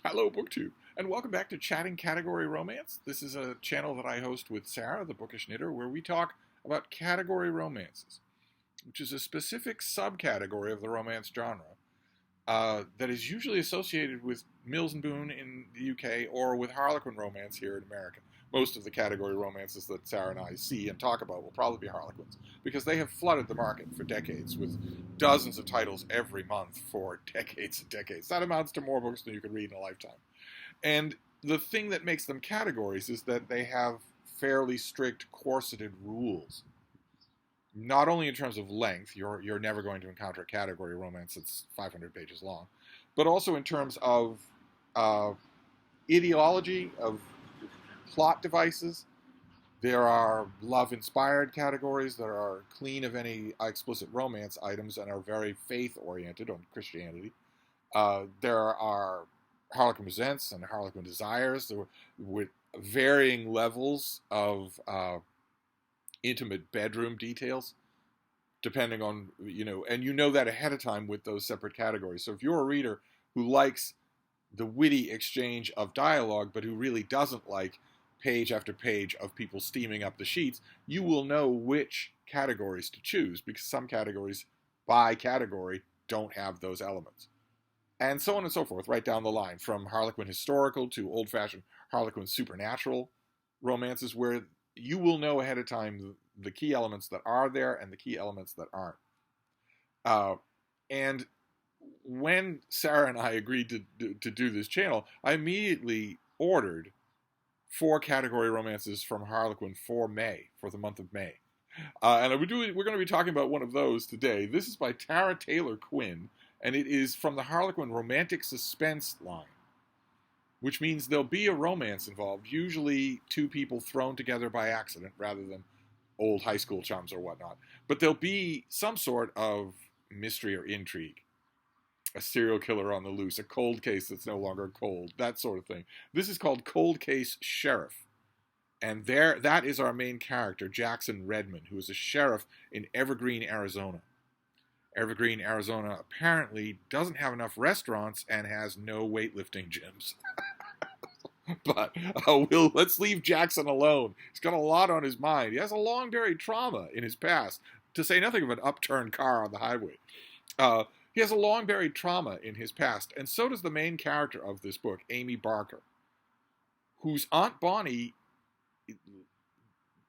Hello, BookTube, and welcome back to Chatting Category Romance. This is a channel that I host with Sarah, the Bookish Knitter, where we talk about category romances, which is a specific subcategory of the romance genre that is usually associated with Mills and Boon in the UK or with Harlequin romance here in America. Most of the category romances that Sarah and I see and talk about will probably be Harlequins, because they have flooded the market for decades with dozens of titles every month for decades and decades. That amounts to more books than you could read in a lifetime. And the thing that makes them categories is that they have fairly strict corseted rules. Not only in terms of length, you're never going to encounter a category romance that's 500 pages long, but also in terms of ideology, of plot devices. There are love-inspired categories that are clean of any explicit romance items and are very faith-oriented on Christianity. There are Harlequin Presents and Harlequin Desires with varying levels of intimate bedroom details, depending on, and you know that ahead of time with those separate categories. So if you're a reader who likes the witty exchange of dialogue, but who really doesn't like page after page of people steaming up the sheets, you will know which categories to choose, because some categories by category don't have those elements. And so on and so forth, right down the line, from Harlequin historical to old-fashioned Harlequin supernatural romances, where you will know ahead of time the key elements that are there and the key elements that aren't. And when Sarah and I agreed to do this channel, I immediately ordered 4 category romances from Harlequin for the month of May. And we're going to be talking about one of those today. This is by Tara Taylor Quinn, and it is from the Harlequin Romantic Suspense line, which means there'll be a romance involved, usually 2 people thrown together by accident rather than old high school chums or whatnot. But there'll be some sort of mystery or intrigue. A serial killer on the loose, a cold case that's no longer cold, that sort of thing. This is called Cold Case Sheriff. And that is our main character, Jackson Redmond, who is a sheriff in Evergreen, Arizona. Evergreen, Arizona apparently doesn't have enough restaurants and has no weightlifting gyms. But let's leave Jackson alone. He's got a lot on his mind. He has a long buried trauma in his past, to say nothing of an upturned car on the highway. He has a long buried trauma in his past, and so does the main character of this book, Amy Barker, whose Aunt Bonnie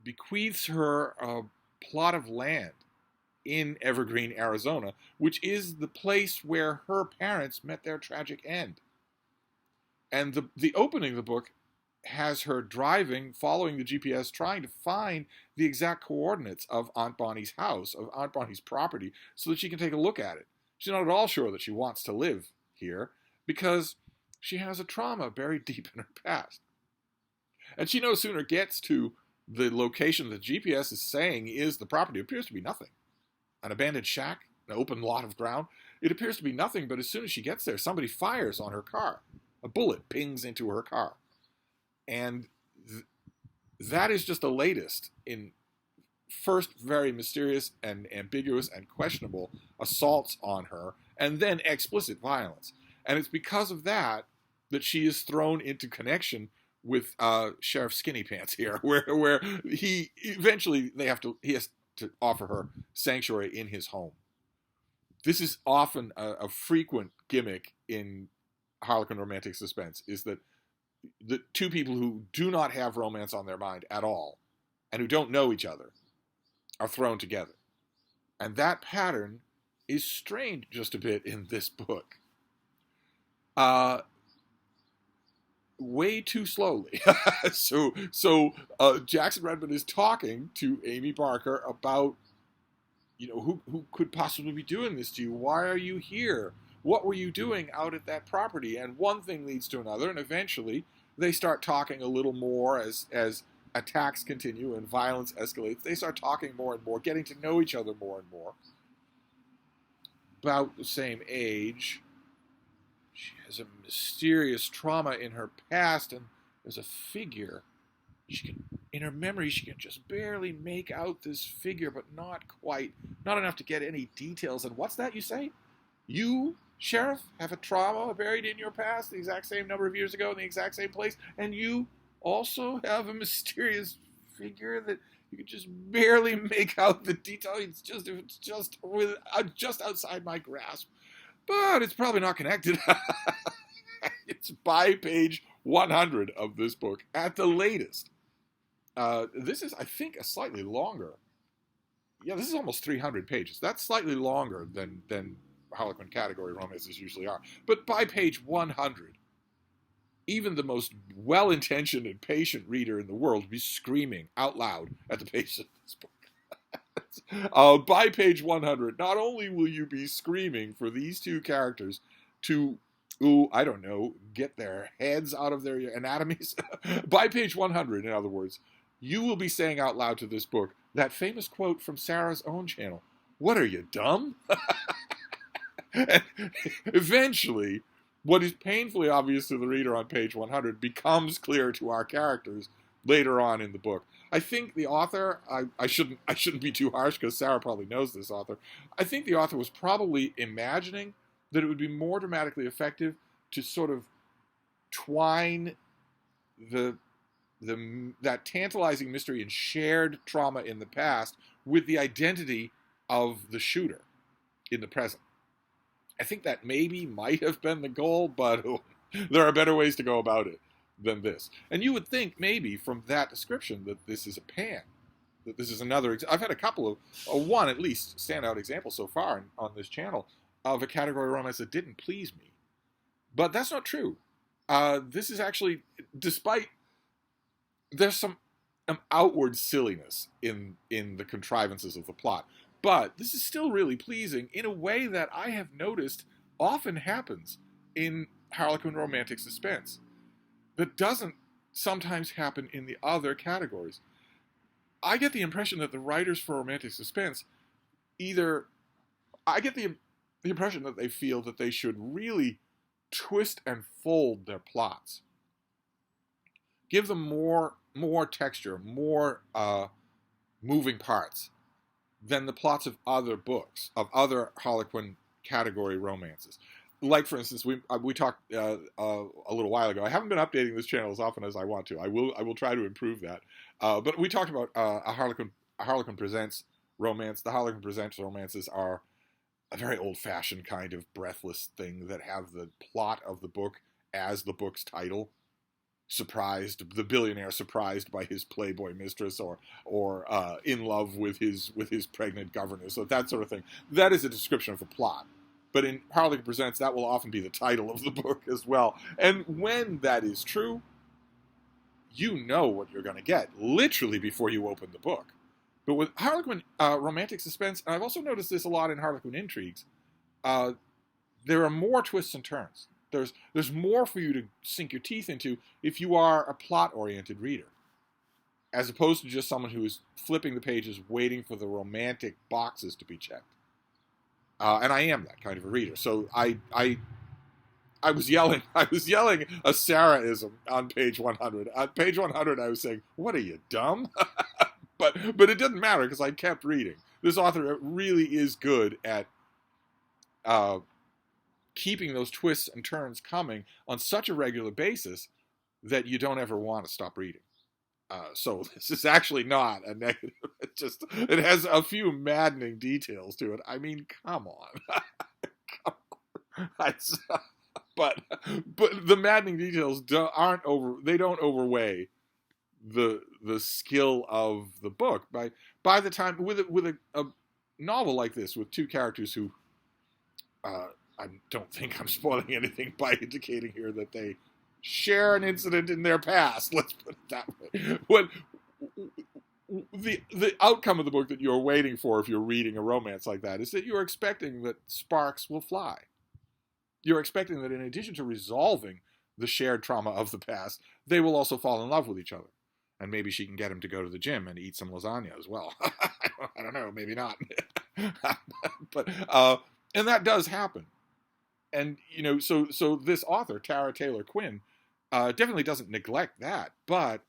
bequeaths her a plot of land in Evergreen, Arizona, which is the place where her parents met their tragic end. And the opening of the book has her driving, following the GPS, trying to find the exact coordinates of Aunt Bonnie's house, of Aunt Bonnie's property, so that she can take a look at it. She's not at all sure that she wants to live here because she has a trauma buried deep in her past. And she no sooner gets to the location that GPS is saying is the property. It appears to be nothing. An abandoned shack, an open lot of ground. It appears to be nothing, but as soon as she gets there, somebody fires on her car. A bullet pings into her car. And that is just the latest in first very mysterious and ambiguous and questionable assaults on her, and then explicit violence. And it's because of that she is thrown into connection with Sheriff Skinny Pants here, where he has to offer her sanctuary in his home. This is often a frequent gimmick in Harlequin Romantic Suspense, is that the 2 people who do not have romance on their mind at all and who don't know each other are thrown together. And that pattern is strained just a bit in this book. Way too slowly. So Jackson Redmond is talking to Amy Barker about, who could possibly be doing this to you? Why are you here? What were you doing out at that property? And one thing leads to another, and eventually they start talking a little more as attacks continue and violence escalates. They start talking more and more, getting to know each other more and more. About the same age. She has a mysterious trauma in her past, and there's a figure. In her memory, she can just barely make out this figure, but not quite. Not enough to get any details. And what's that you say? You sheriff, have a trauma buried in your past the exact same number of years ago in the exact same place, and you also have a mysterious figure that you can just barely make out the detail. It's just outside my grasp, but it's probably not connected. It's by page 100 of this book at the latest. This is, I think, a slightly longer. Yeah, this is almost 300 pages. That's slightly longer than Harlequin category romances usually are. But by page 100, even the most well-intentioned and patient reader in the world would be screaming out loud at the pages of this book. By page 100, not only will you be screaming for these two characters to, I don't know, get their heads out of their anatomies. By page 100, in other words, you will be saying out loud to this book that famous quote from Sarah's own channel, "What are you, dumb?" And eventually, what is painfully obvious to the reader on page 100 becomes clear to our characters later on in the book. I think the author, I shouldn't be too harsh because Sarah probably knows this author. I think the author was probably imagining that it would be more dramatically effective to sort of twine that tantalizing mystery and shared trauma in the past with the identity of the shooter in the present. I think that maybe might have been the goal, but there are better ways to go about it than this. And you would think maybe from that description that this is a pan, that this is another. I've had a couple of, one at least, standout example so far on this channel of a category romance that didn't please me. But that's not true. This is actually, despite, there's some outward silliness in the contrivances of the plot. But this is still really pleasing in a way that I have noticed often happens in Harlequin romantic suspense that doesn't sometimes happen in the other categories. I get the impression that the writers for romantic suspense I get the impression that they feel that they should really twist and fold their plots. Give them more texture, more moving parts than the plots of other books, of other Harlequin category romances. Like, for instance, we talked a little while ago. I haven't been updating this channel as often as I want to. I will try to improve that. But we talked about a Harlequin Presents romance. The Harlequin Presents romances are a very old-fashioned kind of breathless thing that have the plot of the book as the book's title. The billionaire surprised by his playboy mistress, or in love with his pregnant governess, so that sort of thing. That is a description of the plot. But in Harlequin Presents, that will often be the title of the book as well. And when that is true, you know what you're going to get, literally before you open the book. But with Harlequin romantic suspense, and I've also noticed this a lot in Harlequin intrigues, there are more twists and turns. There's more for you to sink your teeth into if you are a plot-oriented reader, as opposed to just someone who is flipping the pages waiting for the romantic boxes to be checked. And I am that kind of a reader. So I was yelling a Sarah-ism on page 100. On page 100, I was saying, "What are you, dumb?" but it didn't matter because I kept reading. This author really is good at keeping those twists and turns coming on such a regular basis that you don't ever want to stop reading. So this is actually not a negative. It has a few maddening details to it. I mean, come on. But the maddening details don't overweigh the skill of the book. By the time with a novel like this with two characters who I don't think I'm spoiling anything by indicating here that they share an incident in their past. Let's put it that way. The outcome of the book that you're waiting for if you're reading a romance like that is that you're expecting that sparks will fly. You're expecting that in addition to resolving the shared trauma of the past, they will also fall in love with each other. And maybe she can get him to go to the gym and eat some lasagna as well. I don't know, maybe not. But and that does happen. And, so this author, Tara Taylor Quinn, definitely doesn't neglect that, but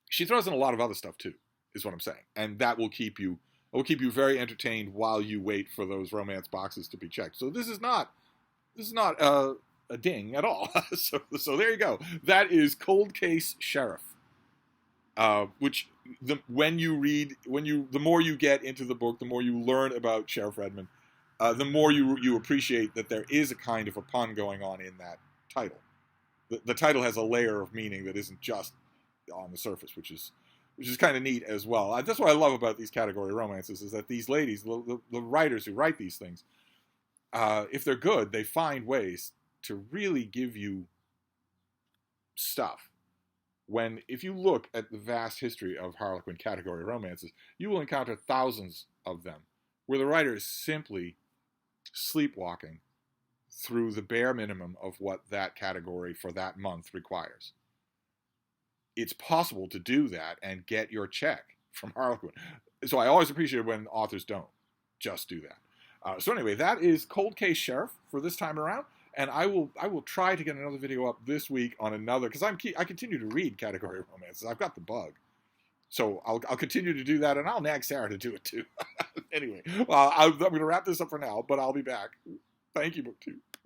she throws in a lot of other stuff too, is what I'm saying. And that will keep you very entertained while you wait for those romance boxes to be checked. So this is not This is not a ding at all. So there you go. That is Cold Case Sheriff. Which the more you get into the book, the more you learn about Sheriff Redmond, the more you appreciate that there is a kind of a pun going on in that title. The title has a layer of meaning that isn't just on the surface, which is kind of neat as well. That's what I love about these category romances, is that these ladies, the writers who write these things, if they're good, they find ways to really give you stuff. If you look at the vast history of Harlequin category romances, you will encounter thousands of them where the writer is simply sleepwalking through the bare minimum of what that category for that month requires. It's possible to do that and get your check from Harlequin. So I always appreciate when authors don't just do that. So anyway, that is Cold Case Sheriff for this time around. And I will try to get another video up this week on another, because I continue to read category romances. I've got the bug. So I'll continue to do that, and I'll nag Sarah to do it too. Anyway, well, I'm going to wrap this up for now, but I'll be back. Thank you, BookTube.